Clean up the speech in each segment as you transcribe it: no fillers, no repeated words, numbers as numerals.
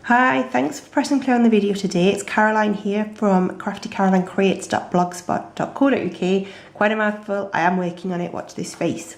Hi, thanks for pressing play on the video today. It's Caroline here from craftycarolinecreates.blogspot.co.uk. Quite a mouthful, I am working on it, watch this space.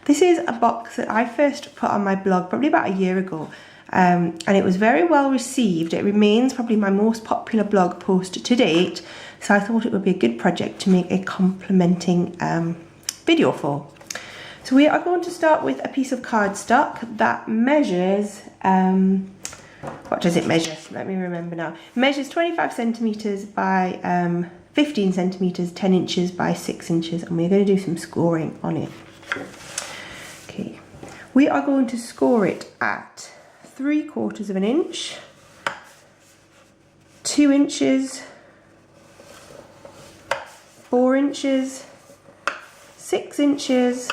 This is a box that I first put on my blog probably about a year ago, and it was very well received. It remains probably my most popular blog post to date, so I thought it would be a good project to make a complementing video for. So we are going to start with a piece of cardstock that measures, what does it measure? Let me remember now. It measures 25 centimetres by 15 centimetres, 10 inches by 6 inches, and we're going to do some scoring on it. Okay, we are going to score it at 3/4 of an inch, 2 inches, 4 inches, 6 inches,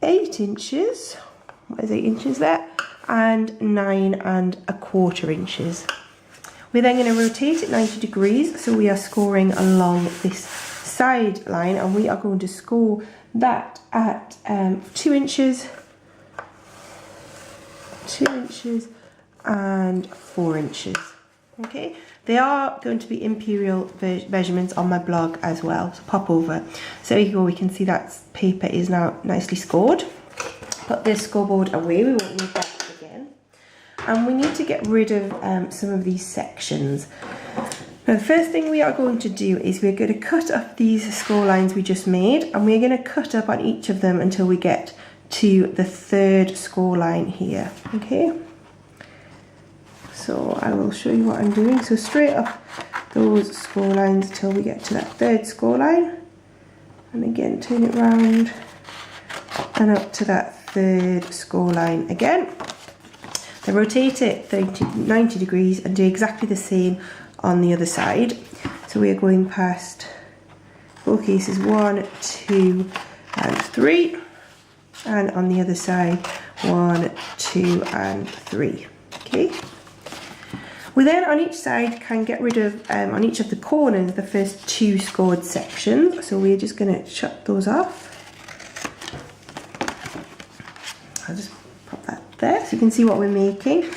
8 inches, what is 8 inches there? And 9 1/4 inches. We're then going to rotate it 90 degrees, so we are scoring along this side line, and we are going to score that at 2 inches, 2 inches and 4 inches. Okay, they are going to be imperial measurements on my blog as well, so pop over. So here you go, we can see that paper is now nicely scored. Put this scoreboard away, we won't need that again. And we need to get rid of some of these sections. Now the first thing we are going to do is we're going to cut up these score lines we just made, and we're going to cut up on each of them until we get to the third score line here, okay? So I will show you what I'm doing. So straight up those score lines till we get to that third score line, and again turn it round and up to that third score line again. Then rotate it 90 degrees and do exactly the same on the other side. So we are going past both cases 1, 2 and 3, and on the other side 1, 2 and 3. Okay. We then on each side can get rid of, on each of the corners, the first 2 scored sections. So we're just going to shut those off. I'll just pop that there so you can see what we're making.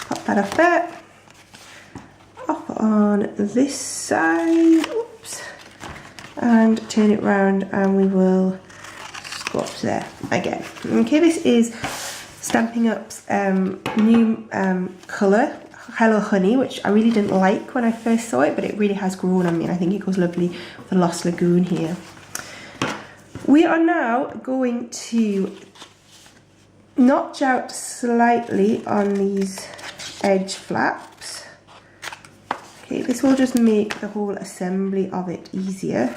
Pop that off there. Off on this side. Oops. And turn it round, and we will score up to there again. Okay, this is Stampin' Up's new colour, Hello Honey, which I really didn't like when I first saw it, but it really has grown on me, and I think it goes lovely with the Lost Lagoon here. We are now going to notch out slightly on these edge flaps. Okay, this will just make the whole assembly of it easier.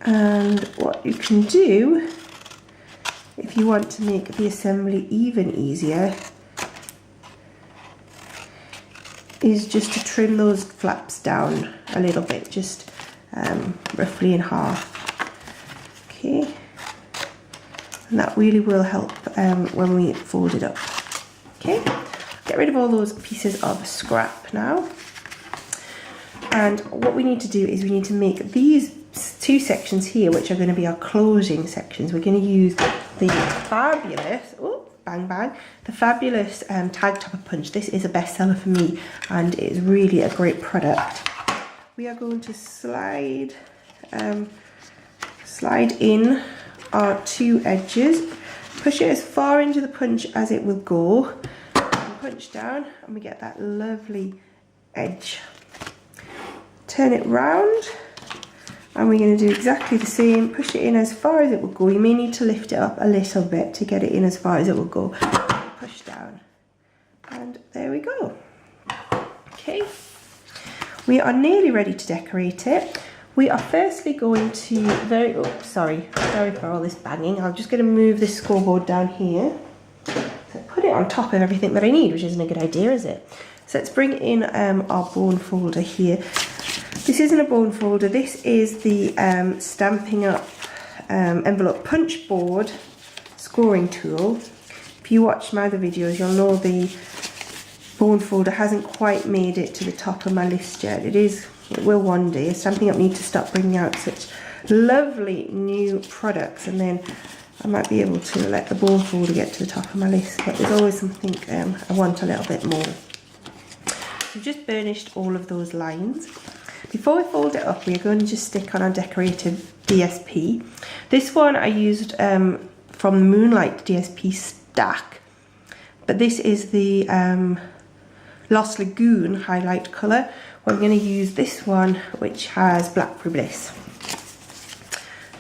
And what you can do, if you want to make the assembly even easier, is just to trim those flaps down a little bit, just roughly in half. Okay, and that really will help when we fold it up. Okay, get rid of all those pieces of scrap now. And what we need to do is we need to make these 2 sections here, which are going to be our closing sections. We're going to use the fabulous, oh, bang bang, the fabulous tag topper punch. This is a bestseller for me, and it is really a great product. We are going to slide in our 2 edges, push it as far into the punch as it will go, and punch down, and we get that lovely edge. Turn it round, and we're going to do exactly the same, push it in as far as it will go. You may need to lift it up a little bit to get it in as far as it will go. Push down, and there we go. Okay, we are nearly ready to decorate it. We are firstly going to, sorry for all this banging. I'm just going to move this scoreboard down here. So put it on top of everything that I need, which isn't a good idea, is it? So let's bring in our bone folder here. This isn't a bone folder, this is the Stampin' Up envelope punch board scoring tool. If you watch my other videos, you'll know the bone folder hasn't quite made it to the top of my list yet. It will one day. Stampin' Up need to stop bringing out such lovely new products and then I might be able to let the ball folder get to the top of my list, but there's always something I want a little bit more. So we've just burnished all of those lines. Before we fold it up, we're going to just stick on our decorative DSP. This one I used from the Moonlight DSP stack, but this is the Lost Lagoon highlight colour. We're going to use this one, which has Blackberry Bliss.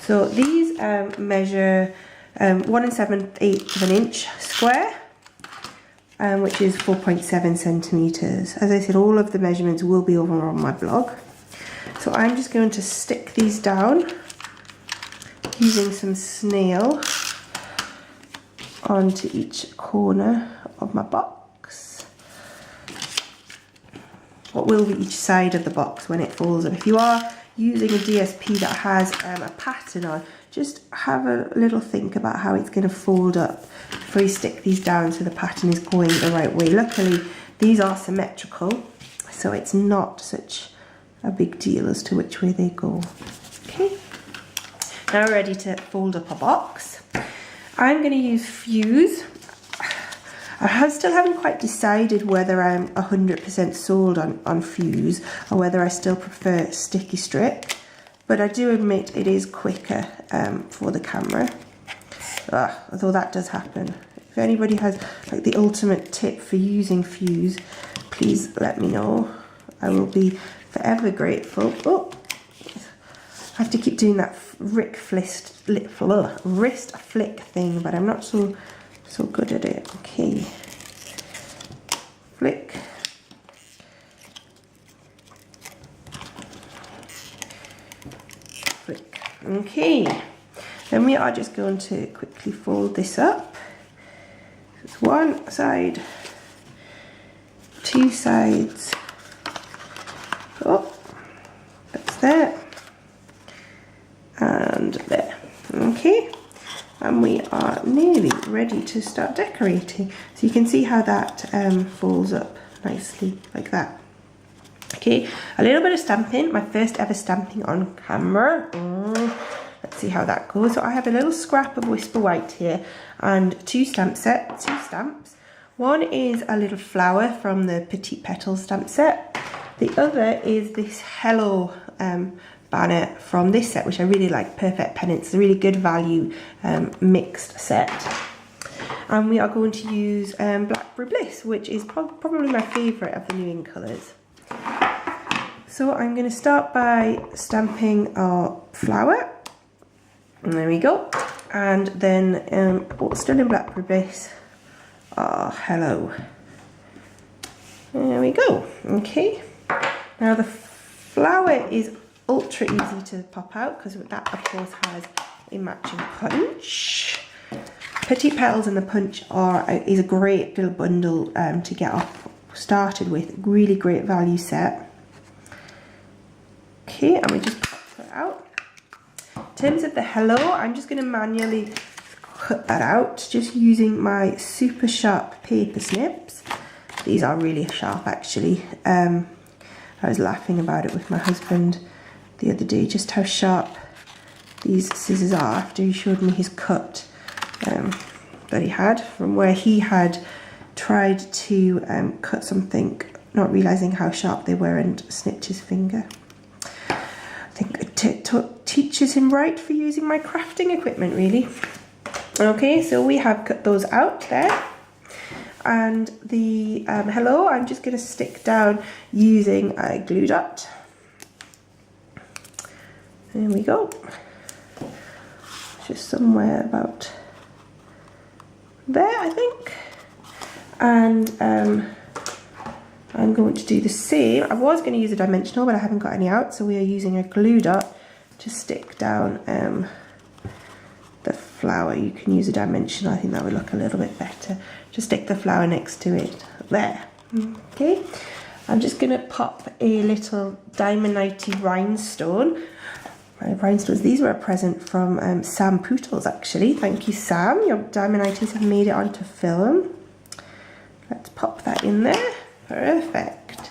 So these measure 1 7/8 of an inch square, which is 4.7 centimetres. As I said, all of the measurements will be over on my blog. So I'm just going to stick these down using some snail onto each corner of my box. What will be each side of the box when it folds up. If you are using a DSP that has a pattern on, just have a little think about how it's going to fold up before you stick these down so the pattern is going the right way. Luckily, these are symmetrical, so it's not such a big deal as to which way they go. Okay, now we're ready to fold up a box. I'm going to use Fuse. I still haven't quite decided whether I'm 100% sold on Fuse or whether I still prefer sticky strip, but I do admit it is quicker for the camera, although that does happen. If anybody has like the ultimate tip for using Fuse, please let me know. I will be forever grateful. Oh, I have to keep doing that wrist flick thing, but I'm not so good at it. Okay, flick, flick. Okay, then we are just going to quickly fold this up. It's one side, two sides. Oh, that's there and there. Okay, and we are nearly ready to start decorating. So you can see how that folds up nicely like that. Okay, a little bit of stamping, my first ever stamping on camera. Let's see how that goes. So I have a little scrap of Whisper White here and two stamps. One is a little flower from the Petite Petals stamp set. The other is this Hello banner from this set, which I really like, Perfect Pennants. It's a really good value mixed set. And we are going to use Blackberry Bliss, which is probably my favourite of the new in colours. So I'm going to start by stamping our flower. And there we go. And then still in Blackberry Bliss, Hello. There we go. Okay. Now the flower is ultra easy to pop out because that of course has a matching punch. Petite Petals and the punch is a great little bundle to get off started with. Really great value set. Okay, and we just pop that out. In terms of the Hello, I'm just going to manually cut that out just using my super sharp paper snips. These are really sharp actually. I was laughing about it with my husband the other day, just how sharp these scissors are after he showed me his cut that he had from where he had tried to cut something, not realising how sharp they were, and snipped his finger. I think it teaches him right for using my crafting equipment, really. Okay, so we have cut those out there. And the Hello, I'm just going to stick down using a glue dot. There we go. Just somewhere about there, I think. And I'm going to do the same. I was going to use a dimensional, but I haven't got any out, so we are using a glue dot to stick down the flower. You can use a dimensional, I think that would look a little bit better. Just stick the flower next to it, there. Okay, I'm just going to pop a little Diamondite rhinestone. My rhinestones, these were a present from Sam Pootles actually. Thank you, Sam. Your Diamondites have made it onto film. Let's pop that in there. Perfect.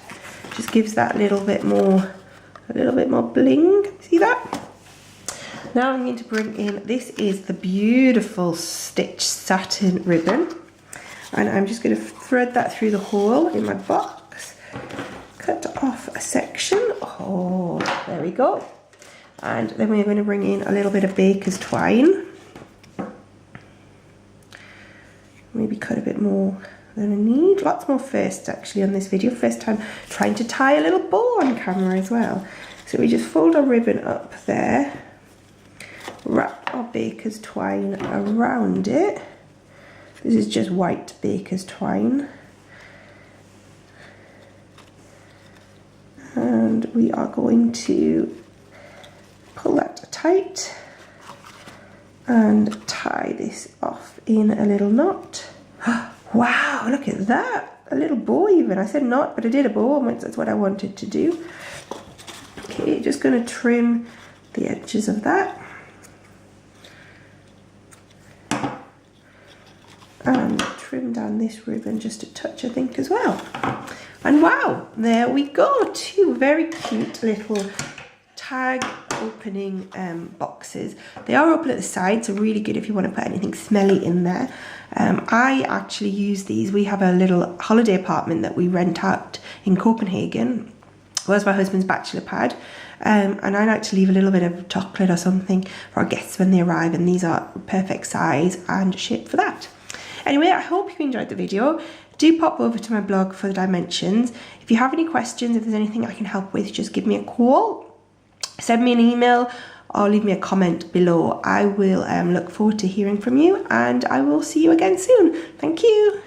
Just gives that a little bit more bling. See that? Now I'm going to bring in, this is the beautiful stitch satin ribbon, and I'm just going to thread that through the hole in my box, cut off a section. Oh, there we go. And then we're going to bring in a little bit of baker's twine. Maybe cut a bit more than I need. Lots more first actually on this video. First time trying to tie a little bow on camera as well. So we just fold our ribbon up there, wrap our baker's twine around it. This is just white baker's twine. And we are going to pull that tight and tie this off in a little knot. Wow, look at that, a little bow even. I said knot, but I did a bow, and that's what I wanted to do. Okay, just going to trim the edges of that. And trim down this ribbon just a touch, I think, as well. And wow, there we go, 2 very cute little tag opening boxes. They are open at the side, so really good if you want to put anything smelly in there. I actually use these. We have a little holiday apartment that we rent out in Copenhagen. It was my husband's bachelor pad, and I like to leave a little bit of chocolate or something for our guests when they arrive, and these are perfect size and shape for that. Anyway, I hope you enjoyed the video. Do pop over to my blog for the dimensions. If you have any questions, if there's anything I can help with, just give me a call, send me an email, or leave me a comment below. I will look forward to hearing from you, and I will see you again soon. Thank you.